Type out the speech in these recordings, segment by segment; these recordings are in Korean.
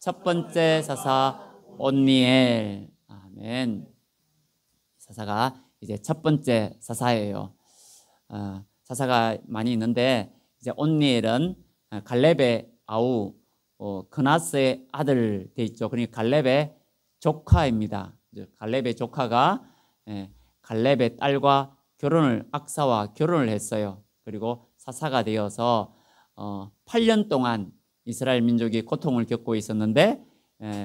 첫 번째 사사 온니엘. 아멘. 사사가 이제 첫 번째 사사예요. 사사가 많이 있는데 이제 온니엘은 갈렙의 아우 그나스의 아들 돼 있죠. 그러니까 갈렙의 조카입니다. 갈렙의 조카가 갈렙의 딸과 악사와 결혼을 했어요. 그리고 사사가 되어서 8년 동안 이스라엘 민족이 고통을 겪고 있었는데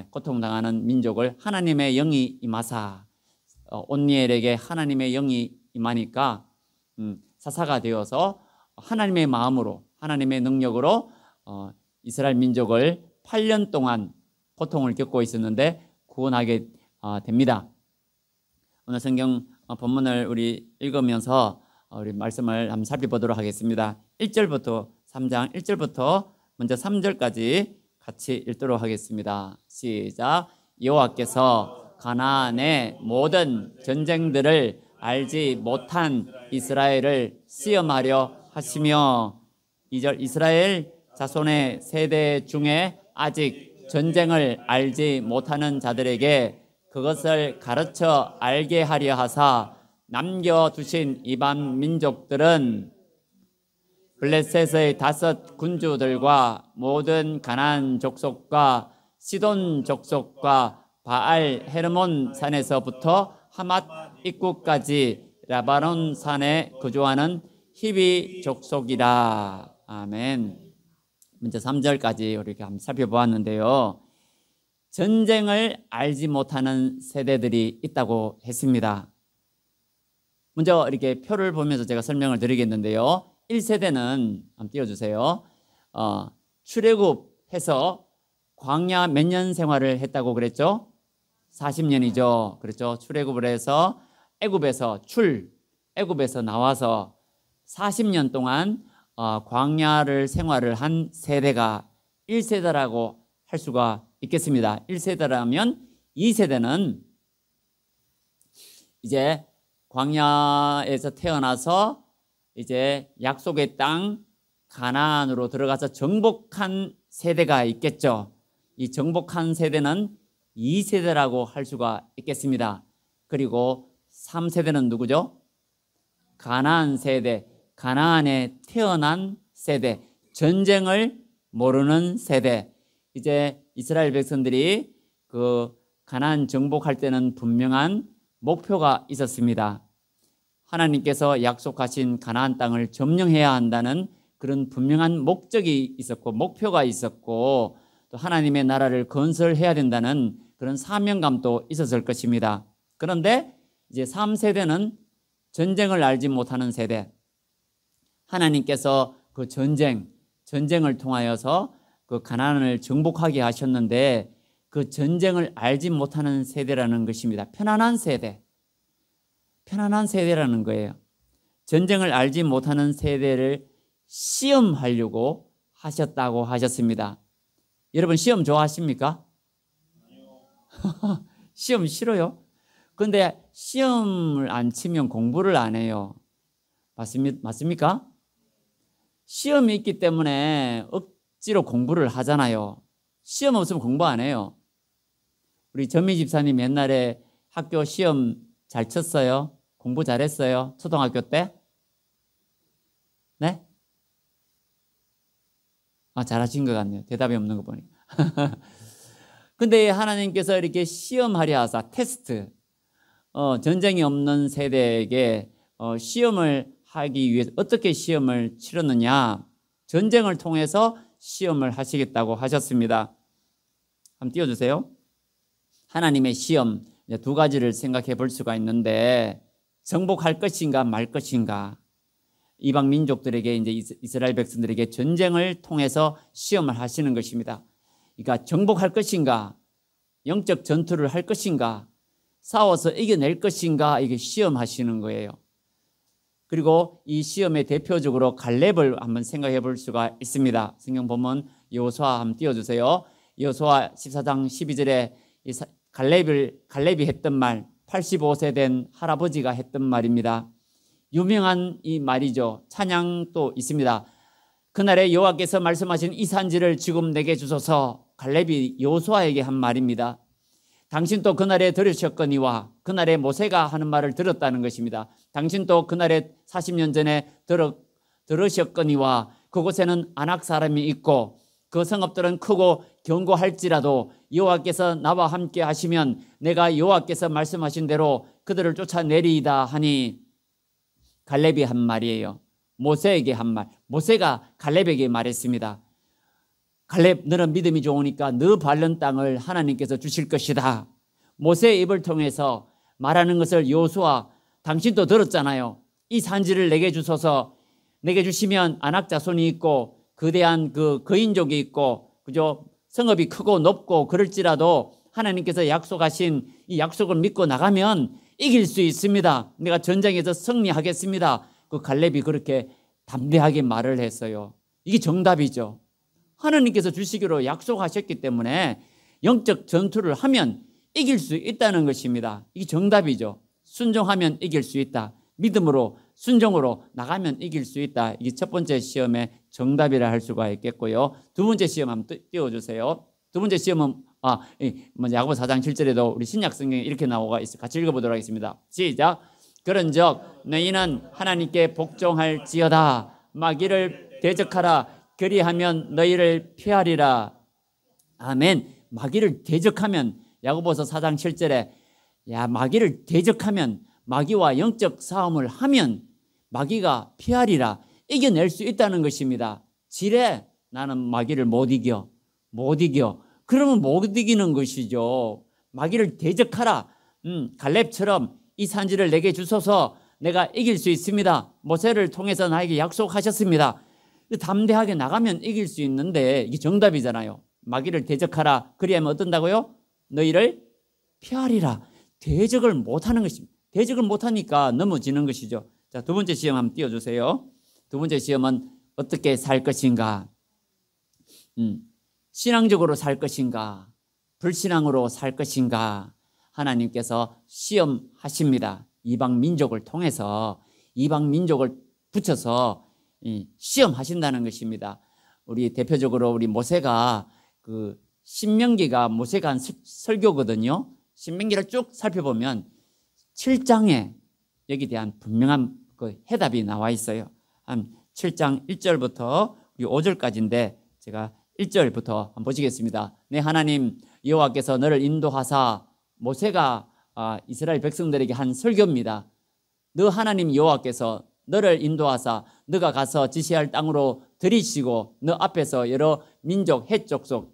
고통당하는 민족을 하나님의 영이 임하사 온니엘에게 하나님의 영이 임하니까 사사가 되어서 하나님의 마음으로 하나님의 능력으로 이스라엘 민족을 8년 동안 고통을 겪고 있었는데 구원하게 됩니다. 오늘 성경 본문을 우리 읽으면서 우리 말씀을 한번 살펴보도록 하겠습니다. 1절부터 3장 1절부터 먼저 3절까지 같이 읽도록 하겠습니다. 시작. 여호와께서 가나안의 모든 전쟁들을 알지 못한 이스라엘을 시험하려 하시며 2절 이스라엘 자손의 세대 중에 아직 전쟁을 알지 못하는 자들에게 그것을 가르쳐 알게 하려 하사 남겨두신 이방 민족들은 블레셋의 5 군주들과 모든 가나안 족속과 시돈 족속과 바알 헤르몬 산에서부터 하맛 입구까지 라바논 산에 거주하는 히비 족속이라. 아멘. 먼저 3절까지 우리가 한번 살펴보았는데요. 전쟁을 알지 못하는 세대들이 있다고 했습니다. 먼저 이렇게 표를 보면서 제가 설명을 드리겠는데요. 1세대는 한번 띄워주세요. 출애굽해서 광야 몇 년 생활을 했다고 그랬죠? 40년이죠. 그렇죠. 출애굽을 해서 애굽에서 나와서 40년 동안 광야를 생활을 한 세대가 1세대라고 할 수가 있겠습니다. 1세대라면 2세대는 이제 광야에서 태어나서 이제 약속의 땅 가나안으로 들어가서 정복한 세대가 있겠죠. 이 정복한 세대는 2세대라고 할 수가 있겠습니다. 그리고 3세대는 누구죠? 가나안 세대, 가나안에 태어난 세대, 전쟁을 모르는 세대. 이제 이스라엘 백성들이 그 가나안 정복할 때는 분명한 목표가 있었습니다. 하나님께서 약속하신 가나안 땅을 점령해야 한다는 그런 분명한 목적이 있었고 목표가 있었고 또 하나님의 나라를 건설해야 된다는 그런 사명감도 있었을 것입니다. 그런데 이제 3세대는 전쟁을 알지 못하는 세대. 하나님께서 그 전쟁을 통하여서 그 가나안을 정복하게 하셨는데 그 전쟁을 알지 못하는 세대라는 것입니다. 편안한 세대라는 거예요. 전쟁을 알지 못하는 세대를 시험하려고 하셨다고 하셨습니다. 여러분 시험 좋아하십니까? 시험 싫어요? 그런데 시험을 안 치면 공부를 안 해요. 맞습니까? 시험이 있기 때문에 억지로 공부를 하잖아요. 시험 없으면 공부 안 해요. 우리 전미 집사님 옛날에 학교 시험 잘 쳤어요? 공부 잘했어요? 초등학교 때? 네? 잘하신 것 같네요. 대답이 없는 거 보니까. 근데 하나님께서 이렇게 시험하려 하사 테스트, 전쟁이 없는 세대에게 시험을 하기 위해서 어떻게 시험을 치렀느냐? 전쟁을 통해서 시험을 하시겠다고 하셨습니다. 한번 띄워주세요. 하나님의 시험 2가지를 생각해 볼 수가 있는데 정복할 것인가 말 것인가. 이방 민족들에게 이제 이스라엘 백성들에게 전쟁을 통해서 시험을 하시는 것입니다. 그러니까 정복할 것인가, 영적 전투를 할 것인가, 싸워서 이겨낼 것인가 이게 시험하시는 거예요. 그리고 이 시험의 대표적으로 갈렙을 한번 생각해 볼 수가 있습니다. 성경 보면 여호수아 한번 띄워주세요. 여호수아 14장 12절에 갈렙이 했던 말, 85세 된 할아버지가 했던 말입니다. 유명한 이 말이죠. 찬양도 있습니다. 그날에 여호와께서 말씀하신 이 산지를 지금 내게 주소서. 갈렙이 여호수아에게 한 말입니다. 당신도 그날에 들으셨거니와, 그날에 모세가 하는 말을 들었다는 것입니다. 당신도 그날에 40년 전에 들으셨거니와, 그곳에는 아낙 사람이 있고 그 성읍들은 크고 견고할지라도 여호와께서 나와 함께 하시면 내가 여호와께서 말씀하신 대로 그들을 쫓아내리이다 하니, 갈렙이 한 말이에요. 모세에게 한 말. 모세가 갈렙에게 말했습니다. 갈렙, 너는 믿음이 좋으니까 너 밟는 땅을 하나님께서 주실 것이다. 모세의 입을 통해서 말하는 것을 여호수아, 당신도 들었잖아요. 이 산지를 내게 주소서. 내게 주시면 아낙 자손이 있고 거대한 그 거인족이 있고, 그죠? 성읍이 크고 높고 그럴지라도 하나님께서 약속하신 이 약속을 믿고 나가면 이길 수 있습니다. 내가 전쟁에서 승리하겠습니다. 그 갈렙이 그렇게 담대하게 말을 했어요. 이게 정답이죠. 하나님께서 주시기로 약속하셨기 때문에 영적 전투를 하면 이길 수 있다는 것입니다. 이게 정답이죠. 순종하면 이길 수 있다. 믿음으로 순종으로 나가면 이길 수 있다. 이게 첫 번째 시험의 정답이라 할 수가 있겠고요. 두 번째 시험 한번 띄워주세요. 두 번째 시험은 야고보 4장 7절에도 우리 신약 성경에 이렇게 나오가 있어요. 같이 읽어보도록 하겠습니다. 시작. 그런즉 너희는 하나님께 복종할지어다. 마귀를 대적하라. 그리하면 너희를 피하리라. 아멘. 마귀를 대적하면, 야고보서 4장 7절에 마귀를 대적하면, 마귀와 영적 싸움을 하면 마귀가 피하리라. 이겨낼 수 있다는 것입니다. 지레 나는 마귀를 못 이겨. 그러면 못 이기는 것이죠. 마귀를 대적하라. 갈렙처럼 이 산지를 내게 주소서. 내가 이길 수 있습니다. 모세를 통해서 나에게 약속하셨습니다. 담대하게 나가면 이길 수 있는데 이게 정답이잖아요. 마귀를 대적하라. 그리하면 어떤다고요? 너희를 피하리라. 대적을 못하는 것입니다. 대적을 못하니까 넘어지는 것이죠. 자, 두 번째 시험 한번 띄워주세요. 두 번째 시험은 어떻게 살 것인가? 신앙적으로 살 것인가? 불신앙으로 살 것인가? 하나님께서 시험하십니다. 이방 민족을 통해서, 이방 민족을 붙여서 시험하신다는 것입니다. 우리 대표적으로 우리 모세가 그 신명기가 모세가 한 설교거든요. 신명기를 쭉 살펴보면 7장에 여기에 대한 분명한 그 해답이 나와 있어요. 한 7장 1절부터 5절까지인데 제가 1절부터 한번 보시겠습니다. 내 하나님 여호와께서 너를 인도하사, 모세가 이스라엘 백성들에게 한 설교입니다. 너 하나님 여호와께서 너를 인도하사 너가 가서 지시할 땅으로 들이시고 너 앞에서 여러 민족 헷 족속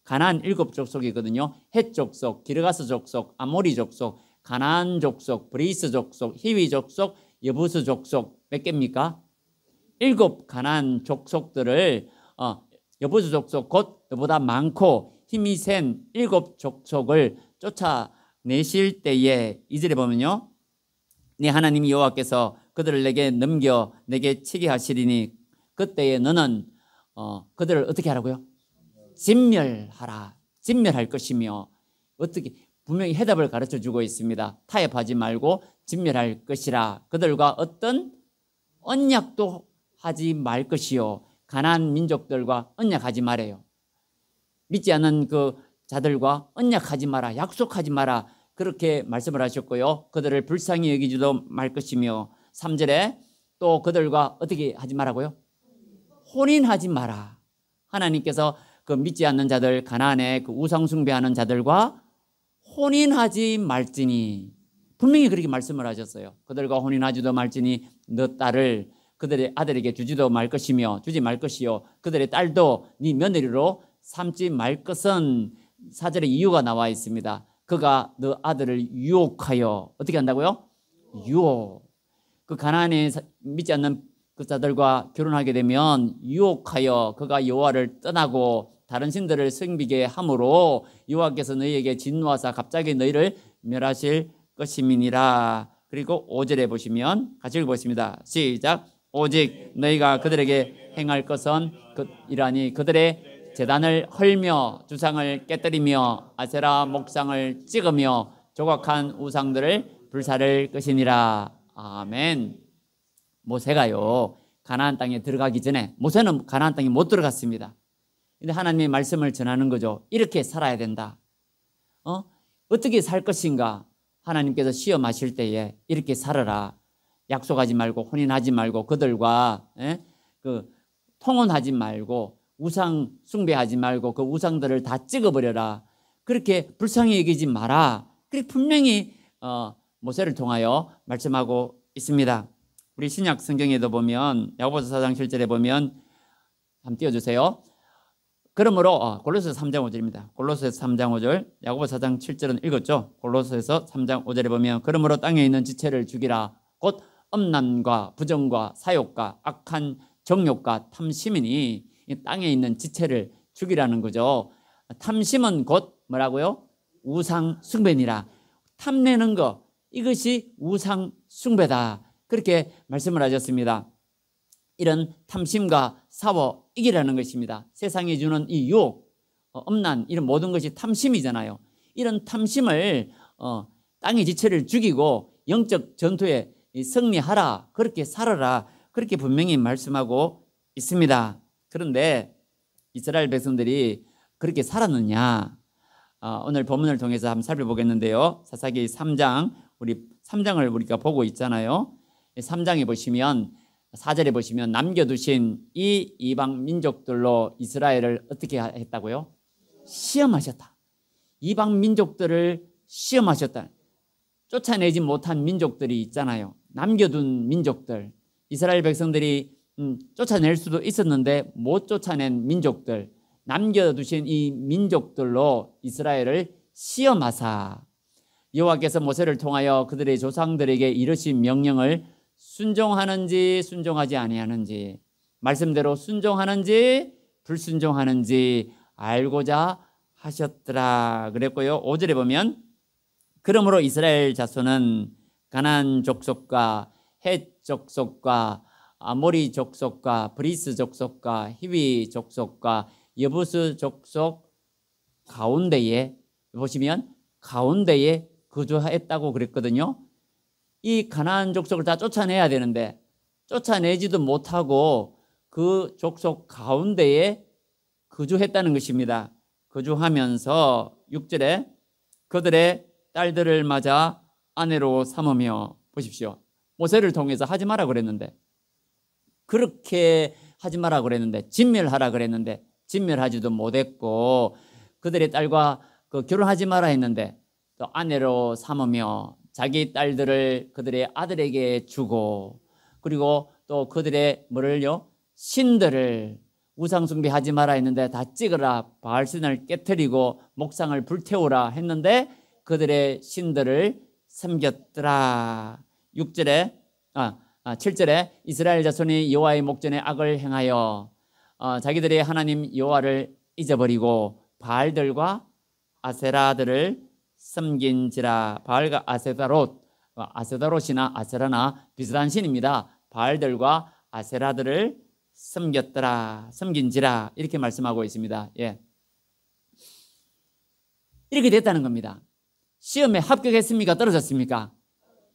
가나안 7족속이거든요. 헷 족속, 기르가스 족속, 아모리 족속, 가나안 족속, 브리스 족속, 히위 족속, 여부스 족속 몇 개입니까? 7 가나안 족속들을 여부스 족속 곧 너보다 많고 힘이 센 7 족속을 쫓아내실 때에 2절에 보면요. 네 하나님 여호와께서 그들을 내게 넘겨 내게 치게 하시리니 그때에 너는 그들을 어떻게 하라고요? 진멸하라. 진멸할 것이며, 어떻게 분명히 해답을 가르쳐 주고 있습니다. 타협하지 말고 진멸할 것이라. 그들과 어떤 언약도 하지 말 것이요. 가나안 민족들과 언약하지 말아요. 믿지 않는 그 자들과 언약하지 마라. 약속하지 마라. 그렇게 말씀을 하셨고요. 그들을 불쌍히 여기지도 말 것이며, 3절에 또 그들과 어떻게 하지 말라고요? 혼인하지 마라. 하나님께서 그 믿지 않는 자들, 가나안의 그 우상 숭배하는 자들과 혼인하지 말지니, 분명히 그렇게 말씀을 하셨어요. 그들과 혼인하지도 말지니 너 딸을 그들의 아들에게 주지도 말 것이며 주지 말 것이요 그들의 딸도 네 며느리로 삼지 말 것은 4절에 이유가 나와 있습니다. 그가 너 아들을 유혹하여 어떻게 한다고요? 유혹. 그 가나안에 믿지 않는 그 자들과 결혼하게 되면 유혹하여 그가 여호와를 떠나고 다른 신들을 섬기게 함으로 여호와께서 너희에게 진노하사 갑자기 너희를 멸하실 것임이니라. 그리고 5절에 보시면 같이 읽어보겠습니다. 시작. 오직 너희가 그들에게 행할 것은 이라니 그들의 제단을 헐며 주상을 깨뜨리며 아세라 목상을 찍으며 조각한 우상들을 불사를 것이니라. 아멘. 모세가요 가나안 땅에 들어가기 전에, 모세는 가나안 땅에 못 들어갔습니다. 근데 하나님의 말씀을 전하는 거죠. 이렇게 살아야 된다. 어떻게 살 것인가? 하나님께서 시험하실 때에 이렇게 살아라. 약속하지 말고 혼인하지 말고 그들과 그 통혼하지 말고 우상 숭배하지 말고 그 우상들을 다 찍어버려라. 그렇게 불쌍히 여기지 마라. 그렇게 분명히 모세를 통하여 말씀하고 있습니다. 우리 신약 성경에도 보면 야고보서 4장 7절에 보면 한번 띄워주세요. 그러므로 골로새서 3장 5절입니다. 골로새서 3장 5절, 야고보서 4장 7절은 읽었죠. 골로새서 3장 5절에 보면 그러므로 땅에 있는 지체를 죽이라. 곧 엄난과 부정과 사욕과 악한 정욕과 탐심이니 이 땅에 있는 지체를 죽이라는 거죠. 탐심은 곧 뭐라고요? 우상 숭배니라. 탐내는 거, 이것이 우상 숭배다. 그렇게 말씀을 하셨습니다. 이런 탐심과 싸워 이기라는 것입니다. 세상이 주는 이 유혹, 엄난, 이런 모든 것이 탐심이잖아요. 이런 탐심을 땅의 지체를 죽이고 영적 전투에 승리하라. 그렇게 살아라. 그렇게 분명히 말씀하고 있습니다. 그런데 이스라엘 백성들이 그렇게 살았느냐? 오늘 본문을 통해서 한번 살펴보겠는데요. 사사기 3장, 우리 3장을 우리가 보고 있잖아요. 3장에 보시면 4절에 보시면 남겨두신 이 이방 민족들로 이스라엘을 어떻게 했다고요? 시험하셨다. 이방 민족들을 시험하셨다. 쫓아내지 못한 민족들이 있잖아요. 남겨둔 민족들. 이스라엘 백성들이 쫓아낼 수도 있었는데 못 쫓아낸 민족들, 남겨두신 이 민족들로 이스라엘을 시험하사 여호와께서 모세를 통하여 그들의 조상들에게 이르신 명령을 순종하는지 순종하지 아니하는지, 말씀대로 순종하는지 불순종하는지 알고자 하셨더라 그랬고요. 5절에 보면 그러므로 이스라엘 자손은 가나안 족속과 헷 족속과 아모리 족속과 브리스 족속과 히위 족속과 여부스 족속 가운데에 보시면 가운데에 거주했다고 그랬거든요. 이 가나안 족속을 다 쫓아내야 되는데 쫓아내지도 못하고 그 족속 가운데에 거주했다는 것입니다. 거주하면서 6절에 그들의 딸들을 맞아 아내로 삼으며, 보십시오. 모세를 통해서 하지 마라 그랬는데, 그렇게 하지 마라 그랬는데, 진멸하라 그랬는데 진멸하지도 못했고, 그들의 딸과 결혼하지 마라 했는데 또 아내로 삼으며 자기 딸들을 그들의 아들에게 주고, 그리고 또 그들의 뭐를요? 신들을, 우상숭배하지 마라 했는데 다 찍으라, 바알신을 깨뜨리고 목상을 불태우라 했는데 그들의 신들을 섬겼더라. 7절에 이스라엘 자손이 여호와의 목전에 악을 행하여 자기들의 하나님 여호와를 잊어버리고 바알들과 아세라들을 섬긴지라. 바알과 아세다롯이나 아세라나 비슷한 신입니다. 바알들과 아세라들을 섬겼더라, 섬긴지라, 이렇게 말씀하고 있습니다. 예. 이렇게 됐다는 겁니다. 시험에 합격했습니까? 떨어졌습니까?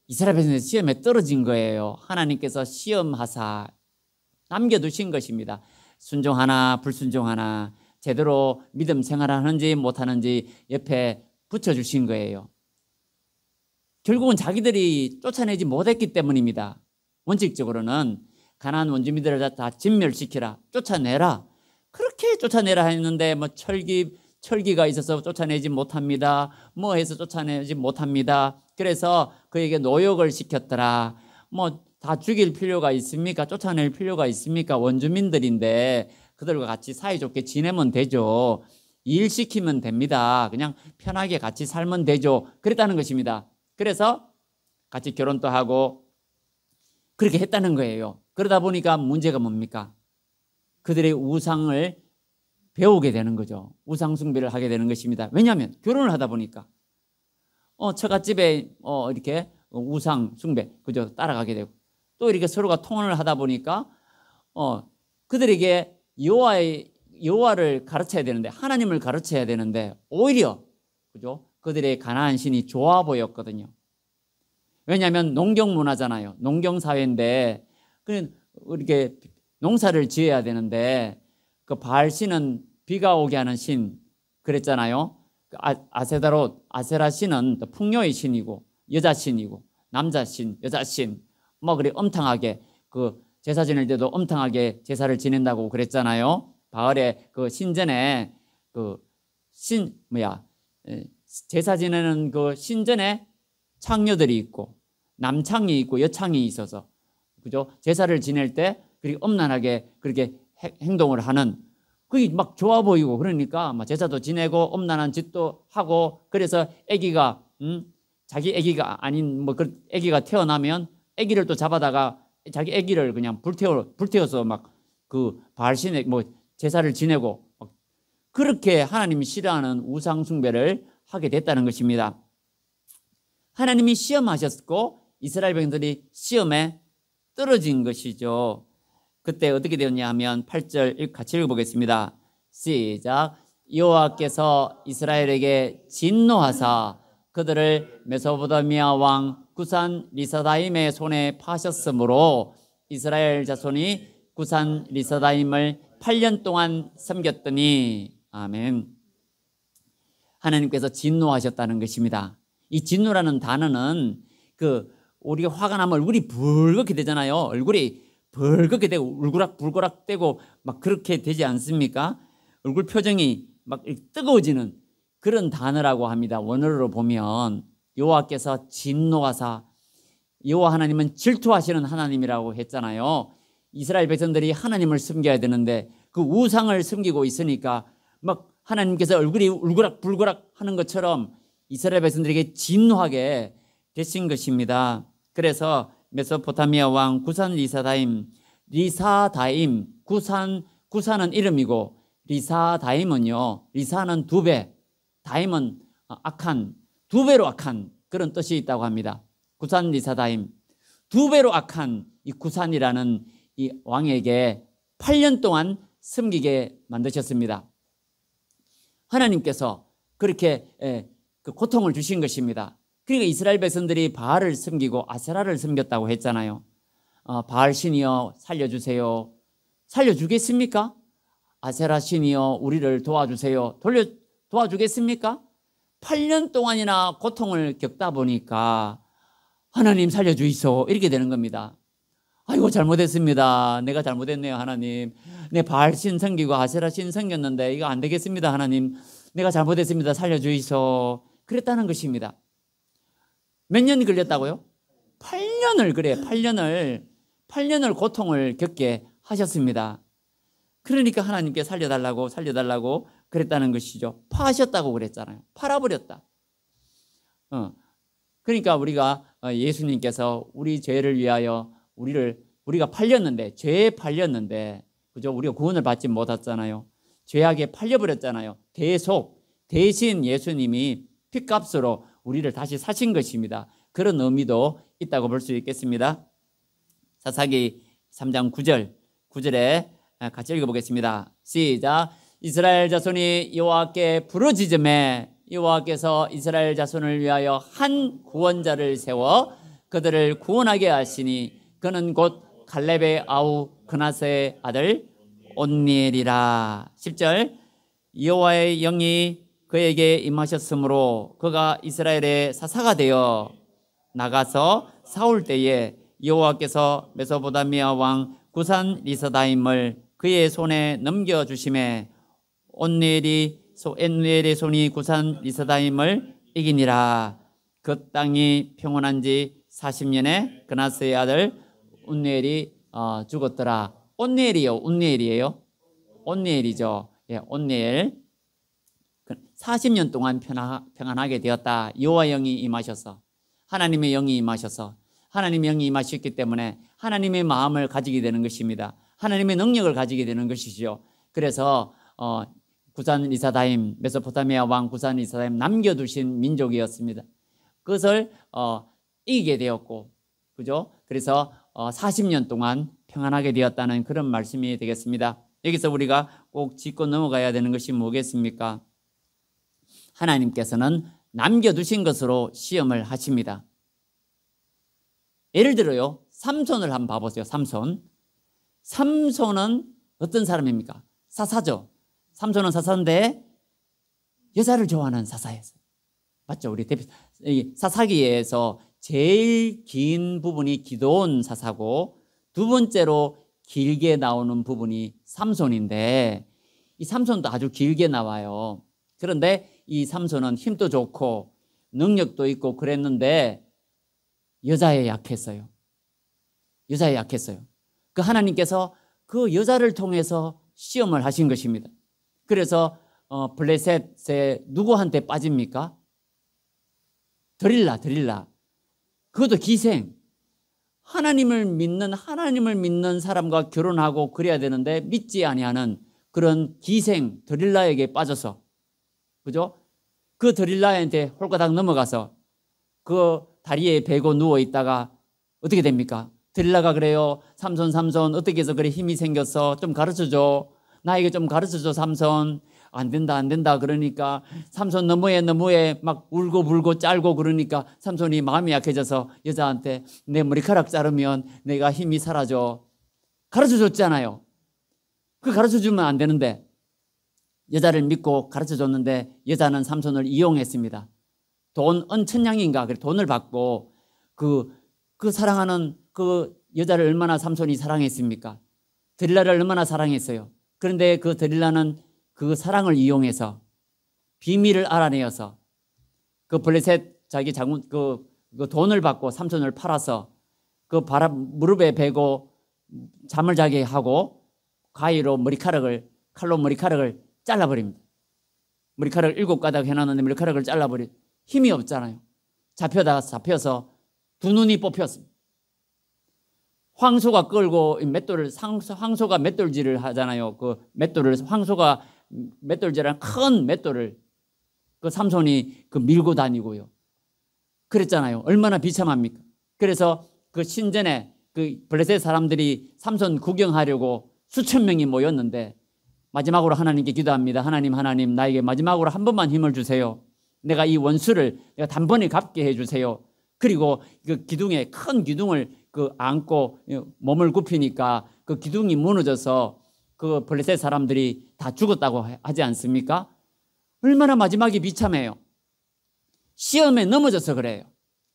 이스라엘 백성이 시험에 떨어진 거예요. 하나님께서 시험하사 남겨두신 것입니다. 순종하나 불순종하나, 제대로 믿음 생활하는지 못하는지 옆에 붙여주신 거예요. 결국은 자기들이 쫓아내지 못했기 때문입니다. 원칙적으로는 가나안 원주민들을 다 진멸시키라, 쫓아내라, 그렇게 쫓아내라 했는데 뭐 철기가 있어서 쫓아내지 못합니다. 뭐 해서 쫓아내지 못합니다. 그래서 그에게 노역을 시켰더라. 뭐 다 죽일 필요가 있습니까? 쫓아낼 필요가 있습니까? 원주민들인데 그들과 같이 사이좋게 지내면 되죠. 일 시키면 됩니다. 그냥 편하게 같이 살면 되죠. 그랬다는 것입니다. 그래서 같이 결혼도 하고 그렇게 했다는 거예요. 그러다 보니까 문제가 뭡니까? 그들의 우상을 배우게 되는 거죠. 우상 숭배를 하게 되는 것입니다. 왜냐하면 결혼을 하다 보니까 처갓집에 이렇게 우상 숭배, 그죠? 따라가게 되고, 또 이렇게 서로가 통혼을 하다 보니까 그들에게 여호와를 가르쳐야 되는데, 하나님을 가르쳐야 되는데 오히려, 그죠? 그들의 가나안 신이 좋아 보였거든요. 왜냐하면 농경 문화잖아요. 농경 사회인데 이렇게 농사를 지어야 되는데 그 바알 신은 비가 오게 하는 신 그랬잖아요. 아세다롯, 아세라 신은 또 풍요의 신이고 여자 신이고 남자 신, 여자 신, 뭐 그래 엄탕하게 그 제사 지낼 때도 엄탕하게 제사를 지낸다고 그랬잖아요. 바알의 그 신전에 제사 지내는 그 신전에 창녀들이 있고 남창이 있고 여창이 있어서 그죠? 제사를 지낼 때 그렇게 엄란하게 그렇게 행동을 하는 그게 막 좋아 보이고 그러니까 막 제사도 지내고 엄란한 짓도 하고 그래서 아기가 자기 아기가 아닌 뭐 그 아기가 태어나면 아기를 또 잡아다가 자기 아기를 그냥 불태워서 막 그 바알신에 뭐 제사를 지내고 그렇게 하나님이 싫어하는 우상 숭배를 하게 됐다는 것입니다. 하나님이 시험하셨고 이스라엘 백성들이 시험에 떨어진 것이죠. 그때 어떻게 되었냐 하면 8절 같이 읽어보겠습니다. 시작. 여호와께서 이스라엘에게 진노하사 그들을 메소포타미아 왕 구산 리사다임의 손에 파셨으므로 이스라엘 자손이 구산 리사다임을 8년 동안 섬겼더니 아멘. 하나님께서 진노하셨다는 것입니다. 이 진노라는 단어는 우리가 화가 나면 얼굴이 붉게 되잖아요. 얼굴이 붉게 되고 울그락불그락 되고 막 그렇게 되지 않습니까? 얼굴 표정이 막 뜨거워지는 그런 단어라고 합니다. 원어로 보면 여호와께서 진노하사, 여호와 하나님은 질투하시는 하나님이라고 했잖아요. 이스라엘 백성들이 하나님을 섬겨야 되는데 그 우상을 섬기고 있으니까 막 하나님께서 얼굴이 울그락불그락 하는 것처럼 이스라엘 백성들에게 진노하게 되신 것입니다. 그래서 메소포타미아 왕 구산 리사다임 구산은 이름이고 리사다임은요, 리사는 2배, 다임은 악한, 2배로 악한 그런 뜻이 있다고 합니다. 구산 리사다임 2배로 악한 이 구산이라는 이 왕에게 8년 동안 섬기게 만드셨습니다. 하나님께서 그렇게 그 고통을 주신 것입니다. 그러니까 이스라엘 백성들이 바알을 섬기고 아세라를 섬겼다고 했잖아요. 바알 신이여 살려주세요. 살려주겠습니까? 아세라 신이여 우리를 도와주세요. 도와주겠습니까? 8년 동안이나 고통을 겪다 보니까 하나님 살려주이소 이렇게 되는 겁니다. 아이고 잘못했습니다. 내가 잘못했네요. 하나님, 내 바알 신 섬기고 아세라 신 섬겼는데 이거 안 되겠습니다. 하나님, 내가 잘못했습니다. 살려주이소. 그랬다는 것입니다. 몇 년이 걸렸다고요? 8년을 그래 8년을 고통을 겪게 하셨습니다. 그러니까 하나님께 살려달라고 그랬다는 것이죠. 파하셨다고 그랬잖아요. 팔아버렸다. 그러니까 우리가 예수님께서 우리 죄를 위하여 우리가 팔렸는데, 죄에 팔렸는데, 그죠? 우리가 구원을 받지 못했잖아요. 죄악에 팔려버렸잖아요. 대신 예수님이 핏값으로 우리를 다시 사신 것입니다. 그런 의미도 있다고 볼 수 있겠습니다. 사사기 3장 9절에 같이 읽어보겠습니다. 시작. 이스라엘 자손이 여호와께 부르짖음에 여호와께서 이스라엘 자손을 위하여 한 구원자를 세워 그들을 구원하게 하시니 그는 곧 갈렙의 아우 그나스의 아들 온니엘이라. 10절. 여호와의 영이 그에게 임하셨으므로 그가 이스라엘의 사사가 되어 나가서 싸울 때에 여호와께서 메소포타미아 왕 구산 리사다임을 그의 손에 넘겨주심에 온니엘의 손이 구산 리사다임을 이기니라. 그 땅이 평온한지 40년에 그나스의 아들 온니엘이 죽었더라. 온니엘이에요. 온니엘이죠. 예, 온니엘. 40년 동안 평안하게 되었다. 여호와 영이 임하셔서, 하나님의 영이 임하셔서, 하나님의 영이 임하셨기 때문에 하나님의 마음을 가지게 되는 것입니다. 하나님의 능력을 가지게 되는 것이죠. 그래서 구산 리사다임, 메소포타미아 왕 구산 리사다임 남겨두신 민족이었습니다. 그것을 이기게 되었고, 그죠? 그래서 40년 동안 평안하게 되었다는 그런 말씀이 되겠습니다. 여기서 우리가 꼭 짚고 넘어가야 되는 것이 뭐겠습니까? 하나님께서는 남겨두신 것으로 시험을 하십니다. 예를 들어요, 삼손을 한번 봐보세요. 삼손은 어떤 사람입니까? 사사죠. 삼손은 사사인데 여자를 좋아하는 사사였어요. 맞죠? 우리 대표 사사기에서 제일 긴 부분이 기드온 사사고 두 번째로 길게 나오는 부분이 삼손인데 이 삼손도 아주 길게 나와요. 그런데 이 삼손은 힘도 좋고 능력도 있고 그랬는데 여자에 약했어요. 여자에 약했어요. 그 하나님께서 그 여자를 통해서 시험을 하신 것입니다. 그래서 블레셋에 누구한테 빠집니까? 드릴라. 그것도 기생. 하나님을 믿는 사람과 결혼하고 그래야 되는데 믿지 아니하는 그런 기생 드릴라에게 빠져서, 그죠? 그 드릴라한테 홀가닥 넘어가서 그 다리에 베고 누워 있다가 어떻게 됩니까? 드릴라가 그래요. 삼손 어떻게 해서 그래 힘이 생겼어? 좀 가르쳐줘. 나에게 좀 가르쳐줘 삼손. 안 된다 그러니까 삼손 너무해 막 울고 짤고 그러니까 삼손이 마음이 약해져서 여자한테 내 머리카락 자르면 내가 힘이 사라져. 가르쳐줬잖아요. 그 가르쳐주면 안 되는데 여자를 믿고 가르쳐줬는데 여자는 삼손을 이용했습니다. 돈 천냥인가 그래 돈을 받고 그 사랑하는 그 여자를 얼마나 삼손이 사랑했습니까? 드릴라를 얼마나 사랑했어요. 그런데 그 드릴라는 그 사랑을 이용해서 비밀을 알아내어서 그 블레셋 자기 장군 그 돈을 받고 삼손을 팔아서 그 무릎에 베고 잠을 자게 하고 가위로 칼로 머리카락을 잘라버립니다. 머리카락을 7가닥 해놨는데 머리카락을 잘라버려. 힘이 없잖아요. 잡혀서 두 눈이 뽑혔습니다. 황소가 끌고 황소가 맷돌질을 하잖아요. 그 황소가 맷돌질하는 큰 맷돌을 그 삼손이 밀고 다니고요. 그랬잖아요. 얼마나 비참합니까? 그래서 그 신전에 그 블레셋 사람들이 삼손 구경하려고 수천 명이 모였는데 마지막으로 하나님께 기도합니다. 하나님 나에게 마지막으로 한 번만 힘을 주세요. 내가 이 원수를 내가 단번에 갚게 해주세요. 그리고 그 기둥에 큰 기둥을 안고 몸을 굽히니까 그 기둥이 무너져서 그 블레셋 사람들이 다 죽었다고 하지 않습니까? 얼마나 마지막이 비참해요. 시험에 넘어져서 그래요.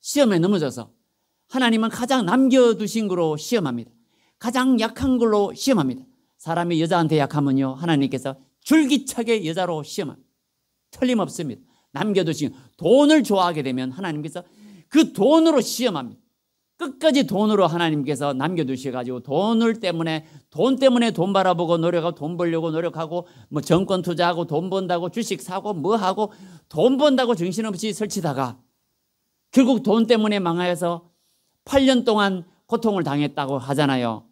시험에 넘어져서 하나님은 가장 남겨두신 거로 시험합니다. 가장 약한 걸로 시험합니다. 사람이 여자한테 약하면요 하나님께서 줄기차게 여자로 시험합니다. 틀림없습니다. 남겨두신 돈을 좋아하게 되면 하나님께서 그 돈으로 시험합니다. 끝까지 돈으로 하나님께서 남겨두셔가지고 돈 때문에 돈 바라보고 노력하고 돈 벌려고 노력하고 뭐 정권 투자하고 돈 번다고 주식 사고 뭐 하고 돈 번다고 정신없이 설치다가 결국 돈 때문에 망하여서 8년 동안 고통을 당했다고 하잖아요.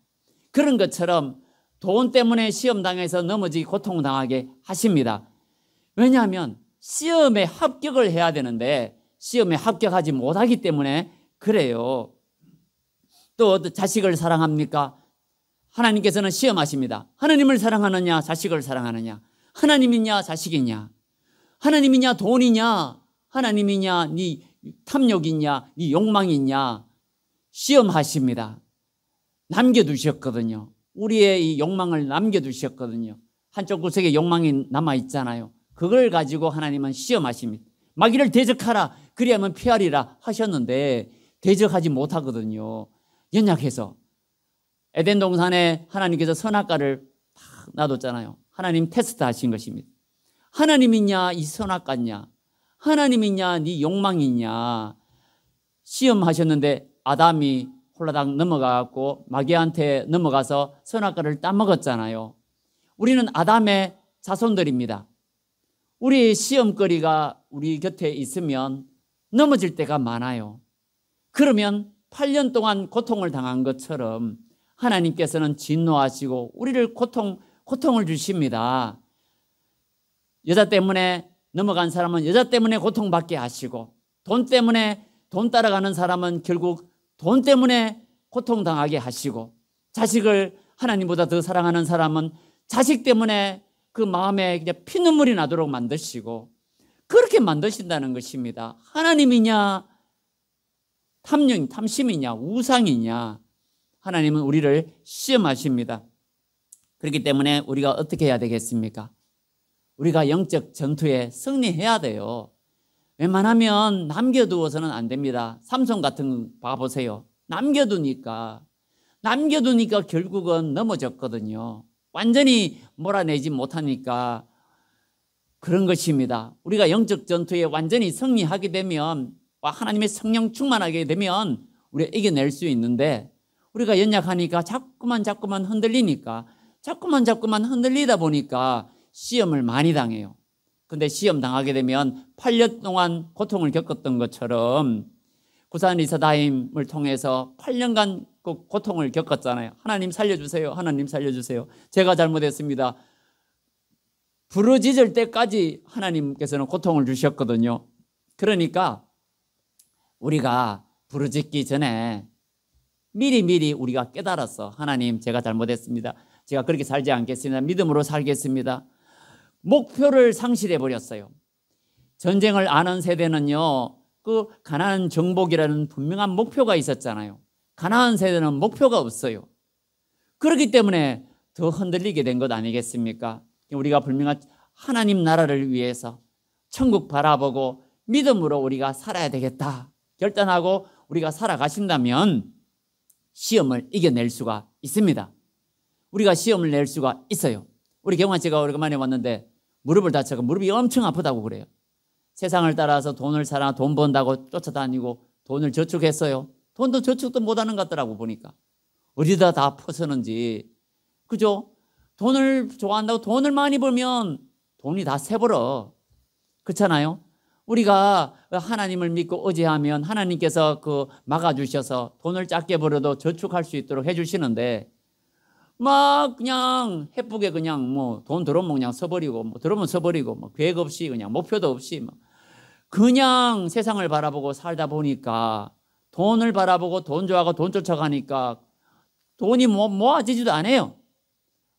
그런 것처럼 돈 때문에 시험 당해서 넘어지게 고통당하게 하십니다. 왜냐하면 시험에 합격을 해야 되는데 시험에 합격하지 못하기 때문에 그래요. 또 자식을 사랑합니까? 하나님께서는 시험하십니다. 하나님을 사랑하느냐 자식을 사랑하느냐, 하나님이냐 자식이냐, 하나님이냐 돈이냐, 하나님이냐 네 탐욕이냐 네 욕망이냐 시험하십니다. 남겨두셨거든요. 우리의 이 욕망을 남겨두셨거든요. 한쪽 구석에 욕망이 남아있잖아요. 그걸 가지고 하나님은 시험하십니다. 마귀를 대적하라 그리하면 피하리라 하셨는데 대적하지 못하거든요. 연약해서. 에덴 동산에 하나님께서 선악과를 탁 놔뒀잖아요. 하나님 테스트 하신 것입니다. 하나님이냐 이 선악과냐, 하나님이냐 네 욕망이냐 시험하셨는데 아담이 홀라당 넘어가고 마귀한테 넘어가서 선악과를 따먹었잖아요. 우리는 아담의 자손들입니다. 우리의 시험거리가 우리 곁에 있으면 넘어질 때가 많아요. 그러면 8년 동안 고통을 당한 것처럼 하나님께서는 진노하시고 우리를 고통을 주십니다. 여자 때문에 넘어간 사람은 여자 때문에 고통받게 하시고 돈 때문에 돈 따라가는 사람은 결국 돈 때문에 고통당하게 하시고 자식을 하나님보다 더 사랑하는 사람은 자식 때문에 그 마음에 그냥 피눈물이 나도록 만드시고 그렇게 만드신다는 것입니다. 하나님이냐 탐심이냐 우상이냐 하나님은 우리를 시험하십니다. 그렇기 때문에 우리가 어떻게 해야 되겠습니까? 우리가 영적 전투에 승리해야 돼요. 웬만하면 남겨두어서는 안 됩니다. 삼손 같은 거 봐보세요. 남겨두니까 결국은 넘어졌거든요. 완전히 몰아내지 못하니까 그런 것입니다. 우리가 영적 전투에 완전히 승리하게 되면, 하나님의 성령 충만하게 되면 우리가 이겨낼 수 있는데, 우리가 연약하니까 자꾸만 흔들리니까, 자꾸만 흔들리다 보니까 시험을 많이 당해요. 근데 시험 당하게 되면 8년 동안 고통을 겪었던 것처럼 구산 리사다임을 통해서 8년간 그 고통을 겪었잖아요. 하나님 살려주세요. 하나님 살려주세요. 제가 잘못했습니다. 부르짖을 때까지 하나님께서는 고통을 주셨거든요. 그러니까 우리가 부르짖기 전에 미리 우리가 깨달았어. 하나님, 제가 잘못했습니다. 제가 그렇게 살지 않겠습니다. 믿음으로 살겠습니다. 목표를 상실해 버렸어요. 전쟁을 아는 세대는요, 그 가나안 정복이라는 분명한 목표가 있었잖아요. 가나안 세대는 목표가 없어요. 그렇기 때문에 더 흔들리게 된 것 아니겠습니까? 우리가 분명한 하나님 나라를 위해서 천국 바라보고 믿음으로 우리가 살아야 되겠다 결단하고 우리가 살아가신다면 시험을 이겨낼 수가 있습니다. 우리가 시험을 낼 수가 있어요. 우리 경환 씨가 오랜만에 왔는데 무릎을 다쳐서 무릎이 엄청 아프다고 그래요. 세상을 따라서 돈을 살아 돈 번다고 쫓아다니고 돈을 저축했어요. 돈도 저축도 못하는 것 같더라고 보니까. 어디다 다 퍼서는지. 그죠? 돈을 좋아한다고 돈을 많이 벌면 돈이 다 새버려. 그렇잖아요? 우리가 하나님을 믿고 의지하면 하나님께서 막아주셔서 돈을 작게 벌어도 저축할 수 있도록 해주시는데 막 그냥 해쁘게 그냥 뭐 돈 들어오면 그냥 써버리고 뭐 들어오면 써버리고 뭐 계획 없이 그냥 목표도 없이 뭐 그냥 세상을 바라보고 살다 보니까 돈을 바라보고 돈 좋아하고 돈 쫓아가니까 돈이 모아지지도 않아요.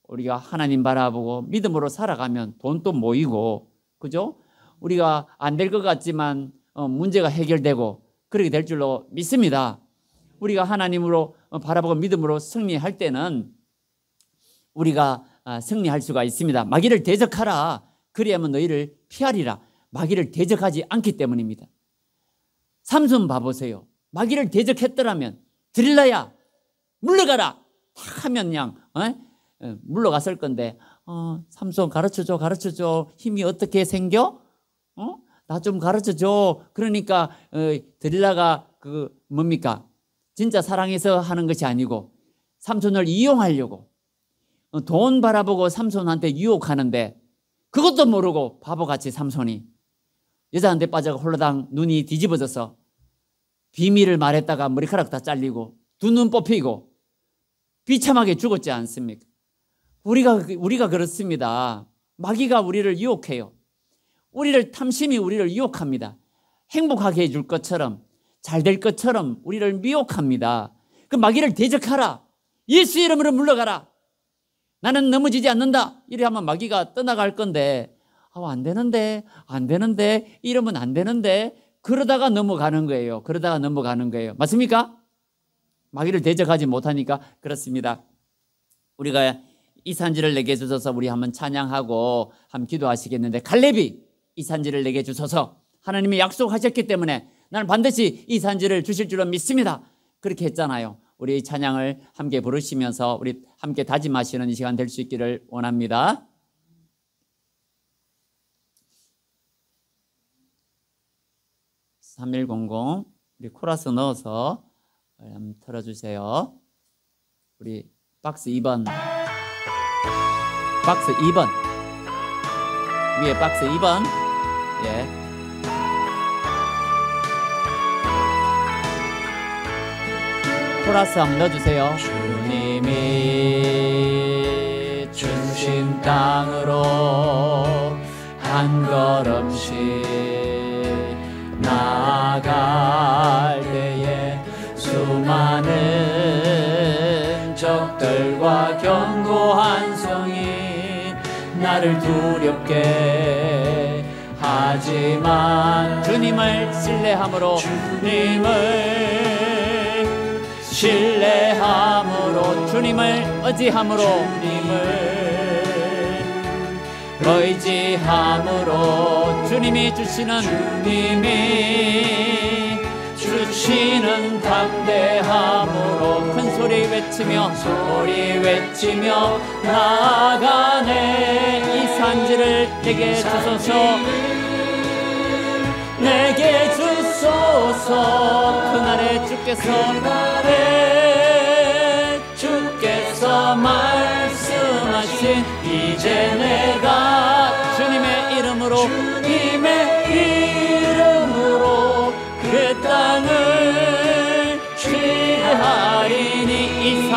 우리가 하나님 바라보고 믿음으로 살아가면 돈도 모이고, 그죠? 우리가 안 될 것 같지만 문제가 해결되고 그렇게 될 줄로 믿습니다. 우리가 하나님으로 바라보고 믿음으로 승리할 때는 우리가 승리할 수가 있습니다. 마귀를 대적하라. 그리하면 너희를 피하리라. 마귀를 대적하지 않기 때문입니다. 삼손 봐보세요. 마귀를 대적했더라면 들릴라야 물러가라 탁 하면 그냥 물러갔을 건데 삼손 가르쳐줘. 힘이 어떻게 생겨? 나 좀 가르쳐줘. 그러니까 들릴라가 뭡니까? 진짜 사랑해서 하는 것이 아니고 삼손을 이용하려고 돈 바라보고 삼손한테 유혹하는데 그것도 모르고 바보같이 삼손이 여자한테 빠져가 홀라당 눈이 뒤집어져서 비밀을 말했다가 머리카락 다 잘리고 두 눈 뽑히고 비참하게 죽었지 않습니까? 우리가 그렇습니다. 마귀가 우리를 유혹해요. 탐심이 우리를 유혹합니다. 행복하게 해줄 것처럼 잘 될 것처럼 우리를 미혹합니다. 그 마귀를 대적하라. 예수 이름으로 물러가라. 나는 넘어지지 않는다. 이래 하면 마귀가 떠나갈 건데 안 되는데 이러면 안 되는데 그러다가 넘어가는 거예요. 맞습니까? 마귀를 대적하지 못하니까 그렇습니다. 우리가 이 산지를 내게 주셔서 우리 한번 찬양하고 한번 기도하시겠는데 갈렙이 이 산지를 내게 주셔서 하나님이 약속하셨기 때문에 나는 반드시 이 산지를 주실 줄로 믿습니다. 그렇게 했잖아요. 우리 찬양을 함께 부르시면서 우리 함께 다짐하시는 이 시간 될 수 있기를 원합니다. (3100) 우리 코러스 넣어서 한번 틀어주세요. 우리 박스 2번 위에 박스 2번 예. 코러스 한번 넣어주세요. 주님이 주신 땅으로 한 걸음씩 나아갈 때에 수많은 적들과 견고한 성이 나를 두렵게 하지만 주님을 신뢰함으로 주님을 의지함으로 주님을 의지함으로 주님이 주시는 담대함으로 큰 소리 외치며 나아가네. 이 산지를 내게 주소서, 내게 주소서. 그날에 주께서 말씀하신 이제 내가 주님의 이름으로 그 땅을 취하리니. 이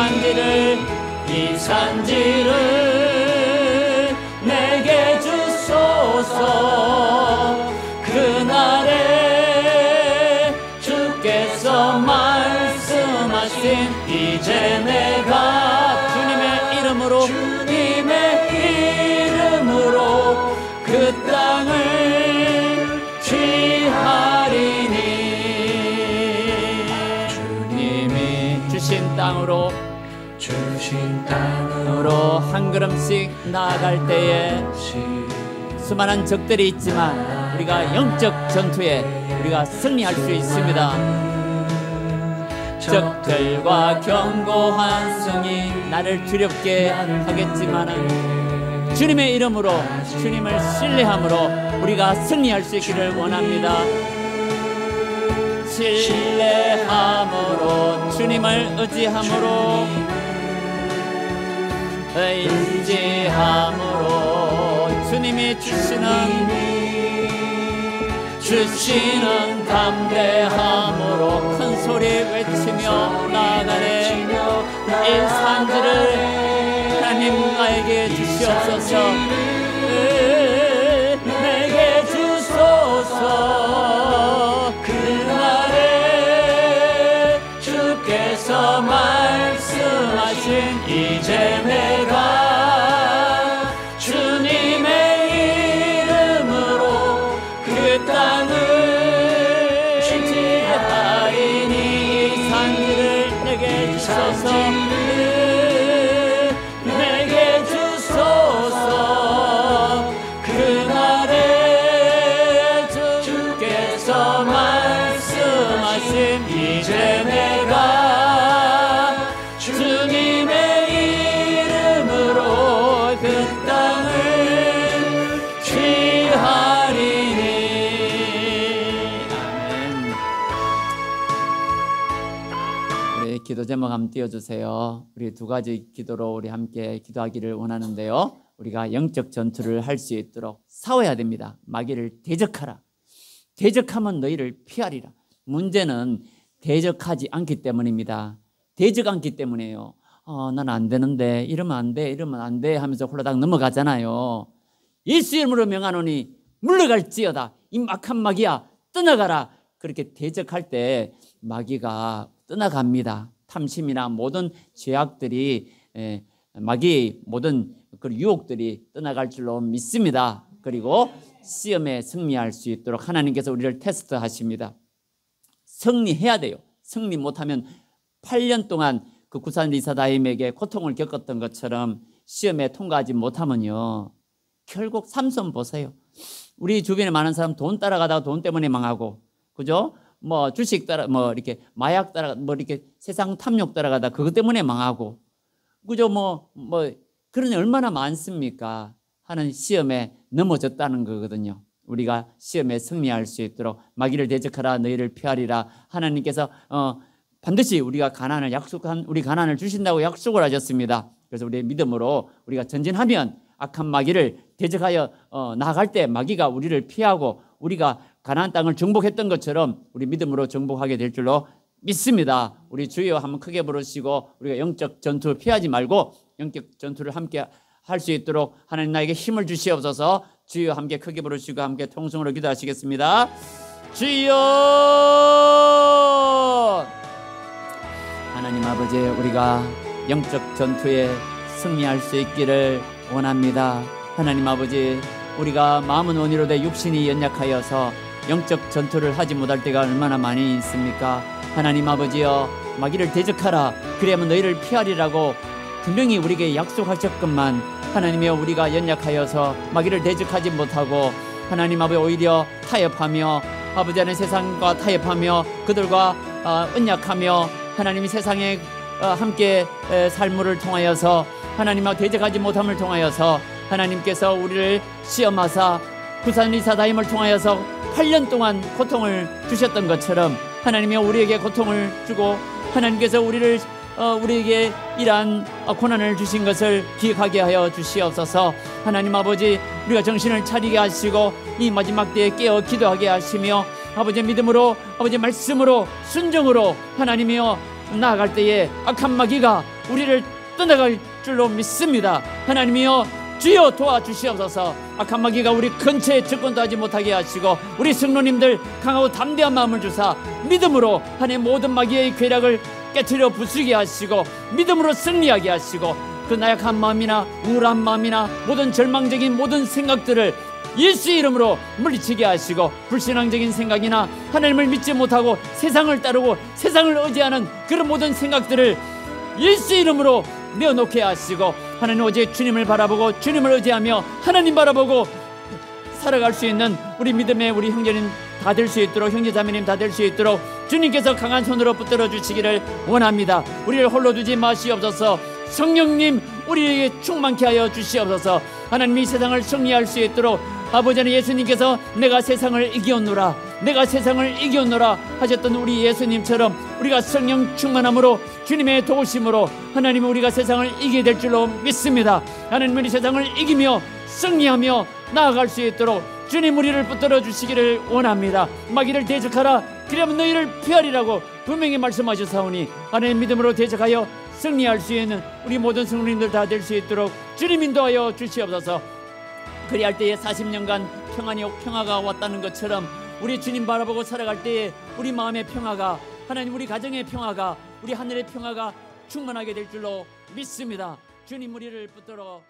산지를 내게 주소서. 그날에 주께서 말씀하신 이제 내가 주님의 이름으로 그 땅을 취하리니. 주님이 주신 땅으로 한 걸음씩 나아갈 때에 수많은 적들이 있지만 우리가 영적 전투에 우리가 승리할 수 있습니다. 적들과 견고한 성이 나를 두렵게 하겠지만은 주님의 이름으로, 주님을 신뢰함으로 우리가 승리할 수 있기를 원합니다. 신뢰함으로, 주님을 의지함으로 주님이 주시는 담대함으로 큰 소리 외치며 나아가네. 이 산지를 하나님 나에게 주시옵소서. 내게 주소서. 그날에 주께서 말씀하신 이제 내가 주님의 이름으로 그 땅을 취하리니. 이 산지를 내게 주소서. 내게 주소서. 그날에 주께서 말씀하신 이제 내가 주님의 이름으로 그 땅을 취하리니. 아멘. 우리 기도 제목 한번 띄워주세요. 우리 두 가지 기도로 우리 함께 기도하기를 원하는데요, 우리가 영적 전투를 할 수 있도록 싸워야 됩니다. 마귀를 대적하라. 대적하면 너희를 피하리라. 문제는 대적하지 않기 때문입니다. 대적 않기 때문에요. 난 안 되는데, 이러면 안 돼, 이러면 안 돼 하면서 홀라당 넘어가잖아요. 예수 이름으로 명하노니 물러갈지어다. 이 막한 마귀야 떠나가라. 그렇게 대적할 때 마귀가 떠나갑니다. 탐심이나 모든 죄악들이, 마귀의 모든 그 유혹들이 떠나갈 줄로 믿습니다. 그리고 시험에 승리할 수 있도록 하나님께서 우리를 테스트하십니다. 승리해야 돼요. 승리 못하면 8년 동안 그 구산 리사다임에게 고통을 겪었던 것처럼 시험에 통과하지 못하면요, 결국 삼손 보세요. 우리 주변에 많은 사람 돈 따라가다가 돈 때문에 망하고, 그죠? 뭐 주식 따라, 뭐 이렇게 마약 따라, 뭐 이렇게 세상 탐욕 따라가다 그것 때문에 망하고, 그죠? 뭐 그런 얼마나 많습니까? 하는 시험에 넘어졌다는 거거든요. 우리가 시험에 승리할 수 있도록 마귀를 대적하라, 너희를 피하리라. 하나님께서 반드시 우리가 우리 가난을 주신다고 약속을 하셨습니다. 그래서 우리의 믿음으로 우리가 전진하면 악한 마귀를 대적하여 나아갈 때 마귀가 우리를 피하고 우리가 가나안 땅을 정복했던 것처럼 우리 믿음으로 정복하게 될 줄로 믿습니다. 우리 주여 한번 크게 부르시고 우리가 영적 전투 피하지 말고 영적 전투를 함께 할 수 있도록 하나님 나에게 힘을 주시옵소서. 주여 함께 크게 부르시고 함께 통성으로 기도하시겠습니다. 주여, 하나님 아버지, 우리가 영적 전투에 승리할 수 있기를 원합니다. 하나님 아버지, 우리가 마음은 원이로되 육신이 연약하여서 영적 전투를 하지 못할 때가 얼마나 많이 있습니까? 하나님 아버지여, 마귀를 대적하라, 그래야만 너희를 피하리라고 분명히 우리에게 약속하셨건만 하나님이여 우리가 연약하여서 마귀를 대적하지 못하고 하나님 아버지 오히려 타협하며 아버지 하나님 세상과 타협하며 그들과 언약하며 하나님이 세상에 함께 삶을 통하여서 하나님과 대적하지 못함을 통하여서 하나님께서 우리를 시험하사 부산리사다임을 통하여서 8년 동안 고통을 주셨던 것처럼 하나님이여 우리에게 고통을 주고 하나님께서 우리에게 이러한 고난을 주신 것을 기억하게 하여 주시옵소서. 하나님 아버지 우리가 정신을 차리게 하시고 이 마지막 때에 깨어 기도하게 하시며 아버지 믿음으로 아버지 말씀으로 순종으로 하나님이여 나아갈 때에 악한 마귀가 우리를 떠나갈 줄로 믿습니다. 하나님이여 주여 도와주시옵소서. 악한 마귀가 우리 근처에 접근도 하지 못하게 하시고 우리 성도님들 강하고 담대한 마음을 주사 믿음으로 하나님 모든 마귀의 괴락을 깨트려 부수게 하시고 믿음으로 승리하게 하시고 그 나약한 마음이나 우울한 마음이나 모든 절망적인 모든 생각들을 예수의 이름으로 물리치게 하시고 불신앙적인 생각이나 하나님을 믿지 못하고 세상을 따르고 세상을 의지하는 그런 모든 생각들을 예수의 이름으로 내어놓게 하시고 하나님 오직 주님을 바라보고 주님을 의지하며 하나님 바라보고 살아갈 수 있는 우리 믿음의 우리 형제님 다 될 수 있도록 형제자매님 다 될 수 있도록 주님께서 강한 손으로 붙들어 주시기를 원합니다. 우리를 홀로 두지 마시옵소서. 성령님 우리에게 충만케 하여 주시옵소서. 하나님이 세상을 승리할 수 있도록 아버지는 예수님께서 내가 세상을 이기었노라 내가 세상을 이기었노라 하셨던 우리 예수님처럼 우리가 성령 충만함으로 주님의 도우심으로 하나님 우리가 세상을 이기게 될 줄로 믿습니다. 하나님 우리 세상을 이기며 승리하며 나아갈 수 있도록 주님 우리를 붙들어 주시기를 원합니다. 마귀를 대적하라 그러면 너희를 피하리라고 분명히 말씀하셨사오니 하나님 믿음으로 대적하여 승리할 수 있는 우리 모든 성도님들 다 될 수 있도록 주님 인도하여 주시옵소서. 그리할 때에 40년간 평화가 왔다는 것처럼 우리 주님 바라보고 살아갈 때에 우리 마음의 평화가 하나님 우리 가정의 평화가 우리 하늘의 평화가 충만하게 될 줄로 믿습니다. 주님 우리를 붙들어